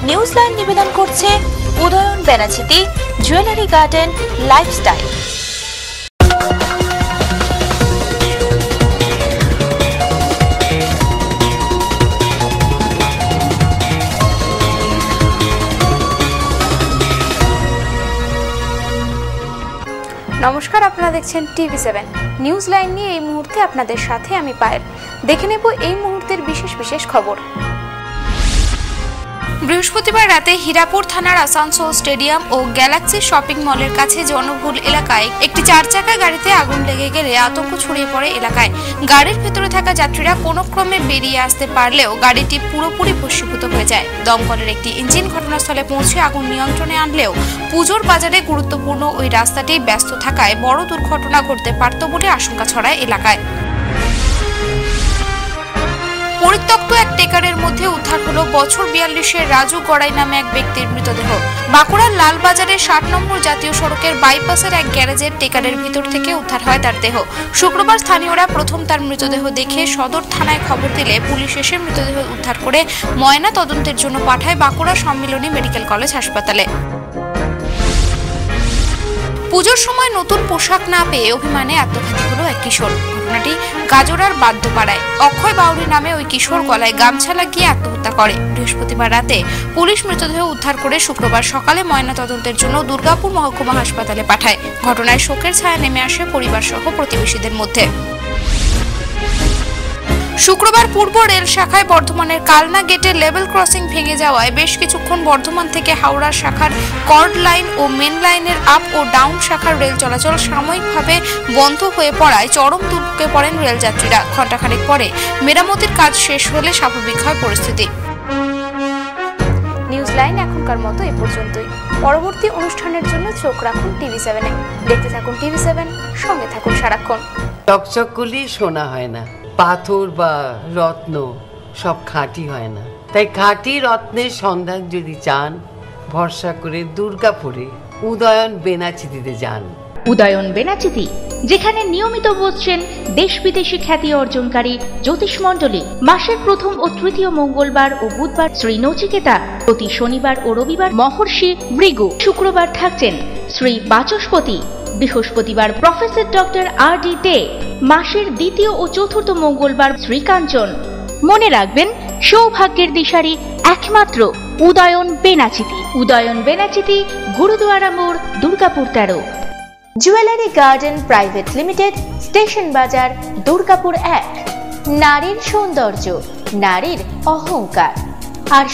News line নিবেদন করছে Udayan Benachiti jewellery garden lifestyle. নমস্কার, আপনারা দেখছেন TV7 নিউজ লাইন নিয়ে এই মুহূর্তে আপনাদের সাথে আমি পায়েল। দেখে নেব এই মুহূর্তের বিশেষ খবর। বৃহস্পতিবার রাতে হীরাপুর থানার আসানসোল স্টেডিয়াম ও গ্যালাক্সি শপিং মলের কাছে জনবহুল এলাকায় একটি 4 চাকা গাড়িতে আগুন লেগে গেলে আতঙ্ক ছড়িয়ে পড়ে এলাকায়। গাড়ির ভেতরে থাকা যাত্রীরা কোনো ক্রমে বেরিয়ে আসতে পারলেও গাড়িটি পুরোপুরি ভস্মীভূত হয়ে যায়। দমকলের একটি ইঞ্জিন ঘটনাস্থলে পৌঁছে আগুন নিয়ন্ত্রণে আনলেও পুজোর বাজারে গুরুত্বপূর্ণ ওই রাস্তাটি ব্যস্ত থাকায় বড় দুর্ঘটনা ঘটতে পারত বলে আশঙ্কা ছড়ায় এলাকায়। পরিত্যক্ত এক টেকারের মধ্যে উদ্ধার হলো বছর 42-এর রাজু গড়াই নামে এক ব্যক্তির মৃতদেহ। বাঁকুড়ার লালবাজারের 60 নম্বর জাতীয় সড়কের বাইপাসের এক গ্যারেজের টেকারের ভিতর থেকে উদ্ধার হয় তার দেহ। শুক্রবার স্থানীয়রা প্রথম তার মৃতদেহ দেখে সদর থানায় খবর দিলে পুলিশ এসে মৃতদেহ উদ্ধার করে ময়না তদন্তের জন্য পাঠায় বাঁকুড়া সম্মিলনী মেডিকেল কলেজ হাসপাতালে। পুজোর সময় নতুন পোশাক না পেয়ে অভিমানে আত্মঘাতী হলো এক কিশোর। ঘটনাটি গাজরার বাদ্যপাড়ায়। অক্ষয় বাউরি নামে ওই কিশোর গলায় গামছা লাগিয়ে আত্মহত্যা করে। বৃহস্পতিবার রাতে পুলিশ মৃতদেহ উদ্ধার করে শুক্রবার সকালে ময়না তদন্তের জন্য দুর্গাপুর মহকুমা হাসপাতালে পাঠায়। ঘটনায় শোকের ছায়া নেমে আসে পরিবার সহ প্রতিবেশীদের মধ্যে। শুক্রবার পূর্ব রেল শাখায় বর্ধমানের কালনা গেটে লেভেল ক্রসিং ভেঙে যাওয়ায় বেশ কিছুক্ষণ বর্ধমান থেকে হাওড়া শাখার কর্ড লাইন ও মেন লাইনের আপ ও ডাউন শাখার রেল চলাচল সাময়িকভাবে বন্ধ হয়ে পড়ায় চরম দুর্ভোগে পড়েন রেলযাত্রীরা। ঘণ্টাখানেক পরে মেরামতির কাজ শেষ হলে স্বাভাবিক হয় পরিস্থিতি। নিউজ লাইন এখনকার মতো এ পর্যন্তই। পরবর্তী অনুষ্ঠানের জন্য চোখ রাখুন TV7-এ। দেখতে থাকুন TV7, সঙ্গে থাকুন সারাক্ষণ। চকচকগুলি শোনা হয় না, পাথর বা রত্ন সব খাঁটি হয় না। তাই খাঁটি রত্নের সন্ধান যদি চান, ভরসা করে দুর্গাপুরে উদয়ন বেনাচিতিতে যান। উদয়ন বেনাচিতি, যেখানে নিয়মিত বসছেন দেশ বিদেশি খ্যাতি অর্জনকারী জ্যোতিষ মণ্ডলী। মাসের প্রথম ও তৃতীয় মঙ্গলবার ও বুধবার শ্রী নচিকেতা, প্রতি শনিবার ও রবিবার মহর্ষি ভৃগু, শুক্রবার থাকছেন শ্রী বাচস্পতি, বৃহস্পতিবার প্রফেসর ডক্টর R.D. দে, মাসের দ্বিতীয় ও চতুর্থ মঙ্গলবার শ্রীকাঞ্চন। মনে রাখবেন, সৌভাগ্যের দিশারি একমাত্র উদয়ন বেনাচিতি। উদয়ন বেনাচিতি, গুরুদুয়ারা মোড়, Durgapur 13। Jewellery garden private limited, station বাজার, দুর্গাপুর 1। নারীর সৌন্দর্য, নারীর অহংকার। আর